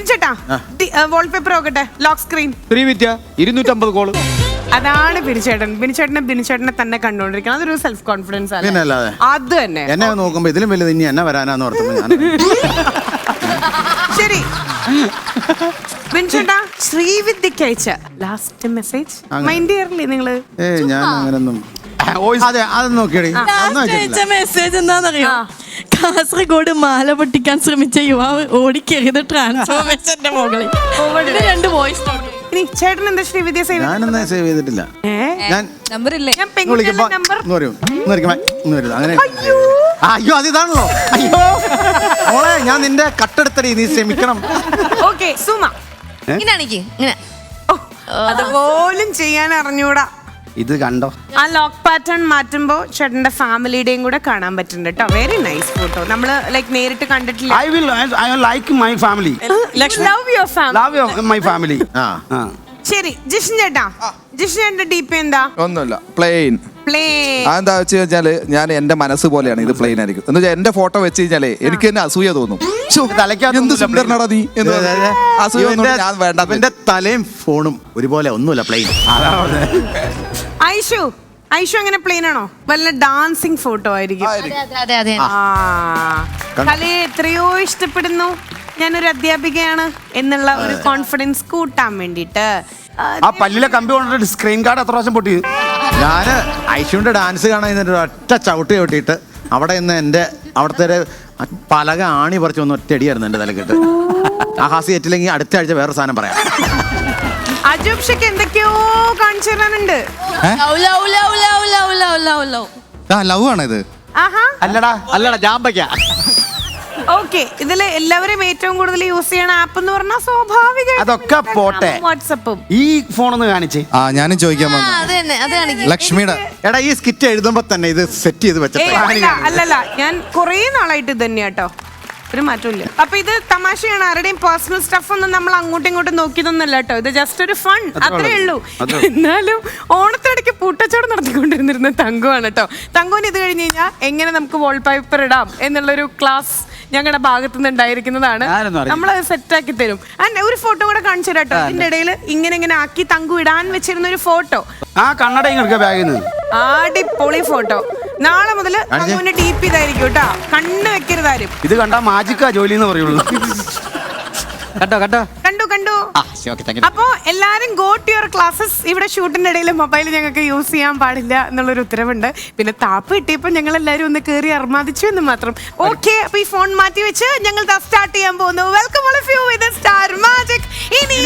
ബിൻചേട്ടാ wallpaper നോക്കട്ടെ. Lock screen 250 call. അതാണ് ബിനിച്ചേട്ടനെ തന്നെ കണ്ടോണ്ടിരിക്കണം. അതൊരു സെൽഫ് കോൺഫിഡൻസ് ആണ്. അത് തന്നെ എന്നെ നോക്കുമ്പോ ഇതിലും വലുത് ഇനി എന്നെ വരാനാന്ന് ഓർത്തുമ്പോ ഞാൻ ശരി. ബിൻചേട്ടാ ശ്രീവിദ്യക്ക് അയച്ച ലാസ്റ്റ് മെസ്സേജ് മൈൻഡ് ചെയ്യാറില്ലേ നിങ്ങള്? ഞാൻ അങ്ങനൊന്നും അതെ അത് നോക്കിയടി. മെസ്സേജ് എന്താണെന്നറിയോ? കാസർഗോഡ് മാല പൊട്ടിക്കാൻ ശ്രമിച്ച യുവാവ് ഓടിക്കറിയത് ട്രാൻസ്ഫോർമേഷന്റെ മുകളിൽ. 2 വോയിസ് നോട്ട്. ഇനി ചേട്ടൻ എന്താ ശ്രീവിദ്യ സേവ്? ഞാനൊന്നും സേവ് ചെയ്തിട്ടില്ല. ഞാൻ നമ്പർ ഇല്ലേ? ഞാൻ പെൺകുട്ടികളുടെ നമ്പർ അങ്ങനെ. അയ്യോ അത് ഇതാണല്ലോ. അയ്യോ മോളെ ഞാൻ നിന്റെ കട്ടെടുത്തടി, നീ ക്ഷമിക്കണം. ഓക്കെ സുമ ഇങ്ങനെ അതുപോലും ചെയ്യാൻ അറിഞ്ഞൂടാ. ഇത് കണ്ടോ? ആ ലോക്ക് പാറ്റേൺ മാറ്റുമ്പോ ചേട്ടന്റെ ഫാമിലിയുടെയും കൂടെ കാണാൻ പറ്റുന്നുണ്ട് കേട്ടോ. Very nice photo. നമ്മള് ലൈക്ക് നേരിട്ട് കണ്ടിട്ടില്ല. I like my family. Love your family. Love my family. ശരി ജിഷൻ ചേട്ടാ, ജിഷൻ ചേട്ടന്റെ DP എന്താ? ഒന്നുമില്ല, പ്ലെയിൻ. പ്ലെയിൻ. അതെന്താ വെച്ച് കഴിഞ്ഞാല് ഞാൻ എന്റെ മനസ്സ് പോലെയാണ് ഇത് പ്ലെയിൻ ആയിരിക്കും. എന്ന് വെച്ചാൽ എന്റെ ഫോട്ടോ വെച്ച് കഴിഞ്ഞാലേ എനിക്ക് തന്നെ അസൂയ തോന്നും. എന്ത് സുന്ദരനാടാ നീ എന്ന് അസൂയ ഞാൻ വേണ്ട. എന്റെ തലയും ഫോണും ഒരുപോലെ ഒന്നുമില്ല, പ്ലെയിൻ. ഐഷു അങ്ങനെ പ്ലെയിൻ ആണോ? വല്ല ഡാൻസിങ് ഫോട്ടോ ആയിരിക്കും. കലയെ എത്രയോ ഇഷ്ടപ്പെടുന്നു, ഞാനൊരു അധ്യാപികയാണ് എന്നുള്ള ഒരു കോൺഫിഡൻസ് കൂട്ടാൻ വേണ്ടിട്ട് ആ പല്ലിലെ കമ്പി കൊണ്ടിട്ട് സ്ക്രീൻ കാർഡ് എത്ര പ്രാവശ്യം പൊട്ടി. ഞാന് ഐഷുവിന്റെ ഡാൻസ് കാണാൻ ഒറ്റ ചവിട്ട് ചവിട്ടിയിട്ട് അവിടെ നിന്ന് എന്റെ അവിടുത്തെ പലക ആണി പറിച്ച് ഒന്ന് ഒറ്റയടിയായിരുന്നു എന്റെ തലക്കിട്ട്. ആ ഹാസി ഏറ്റില്ലെങ്കിൽ അടുത്ത ആഴ്ച വേറെ സാധനം പറയാം. അജൂബ്ഷയ്ക്ക് എന്തൊക്കെയോ കാണിച്ചു തരാനുണ്ട്. ലവ് ആണ് ഇത്. അല്ലടാ ജാമ്പയ്ക്ക. ഓക്കെ, ഇതില് എല്ലാവരും ഏറ്റവും കൂടുതൽ യൂസ് ചെയ്യണ ആപ്പ് എന്ന് പറഞ്ഞാൽ സ്വാഭാവികം അതൊക്കെ പോട്ടെ, വാട്സപ്പും. ഈ ഫോണൊന്ന് കാണിച്ചേ. ഞാനും ചോദിക്കാൻ വന്നു. ലക്ഷ്മിയുടെ എടാ ഈ സ്കിറ്റ് എഴുതുമ്പോ തന്നെ ഇത് സെറ്റ് ചെയ്ത് വെച്ചിട്ട്. അല്ലല്ല, ഞാൻ കുറേ നാളായിട്ട് ഇത് തന്നെയാട്ടോ, ഒരു മാറ്റമില്ല. അപ്പൊ ഇത് തമാശയാണ്, ആരുടെയും പേഴ്സണൽ സ്റ്റഫ് ഒന്നും നമ്മൾ അങ്ങോട്ടും ഇങ്ങോട്ടും നോക്കിയതൊന്നല്ല കേട്ടോ. ഇത് ജസ്റ്റ് ഒരു ഫൺ, അത്രേ ഉള്ളൂ. എന്നാലും ഓണത്തിനിടയ്ക്ക് പൂട്ടച്ചോട് നടത്തിക്കൊണ്ടിരുന്നിരുന്ന തങ്കമാണ് കേട്ടോ. തങ്കോന് ഇത് കഴിഞ്ഞ് കഴിഞ്ഞാൽ എങ്ങനെ നമുക്ക് വാൾപേപ്പർ ഇടാം എന്നുള്ളൊരു ക്ലാസ് ഞങ്ങളുടെ ഭാഗത്തു നിന്ന് ഉണ്ടായിരിക്കുന്നതാണ്. നമ്മളത് സെറ്റാക്കി തരും. ആൻഡ് ഒരു ഫോട്ടോ കൂടെ കാണിച്ചു തരാം കേട്ടോ. ഇതിന്റെ ഇടയിൽ ഇങ്ങനെ ആക്കി തങ്കു ഇടാൻ വെച്ചിരുന്ന ഒരു ഫോട്ടോ. ആ കണ്ണട ബാഗിൽ നിന്ന് അടിപൊളി ഫോട്ടോ. നാളെ മുതൽ തങ്കുവിന്റെ DP ഇതായിരിക്കും കേട്ടോ, കണ്ണ് വെക്കരുതാരും. ഇത് കണ്ടാ മാജിക്കാ ജോലി എന്ന് പറയുള്ളൂ. കണ്ടു. അപ്പോ എല്ലാരും ഗോ ടു യുവർ ക്ലാസ്സസ്. ഇവിടെ ഷൂട്ടിന്റെ ഇടയിൽ മൊബൈൽ ഞങ്ങൾക്ക് യൂസ് ചെയ്യാൻ പാടില്ല എന്നുള്ളൊരു ഉത്തരവുണ്ട്. പിന്നെ താപ്പ് കിട്ടിയപ്പോ ഞങ്ങൾ എല്ലാരും ഒന്ന് കേറി അർമാദിച്ചു എന്ന് മാത്രം. ഓക്കെ, അപ്പൊ ഈ ഫോൺ മാറ്റി വെച്ച് ഞങ്ങൾ സ്റ്റാർട്ട് ചെയ്യാൻ പോകുന്നു. Welcome all of you with star magic. ഇനി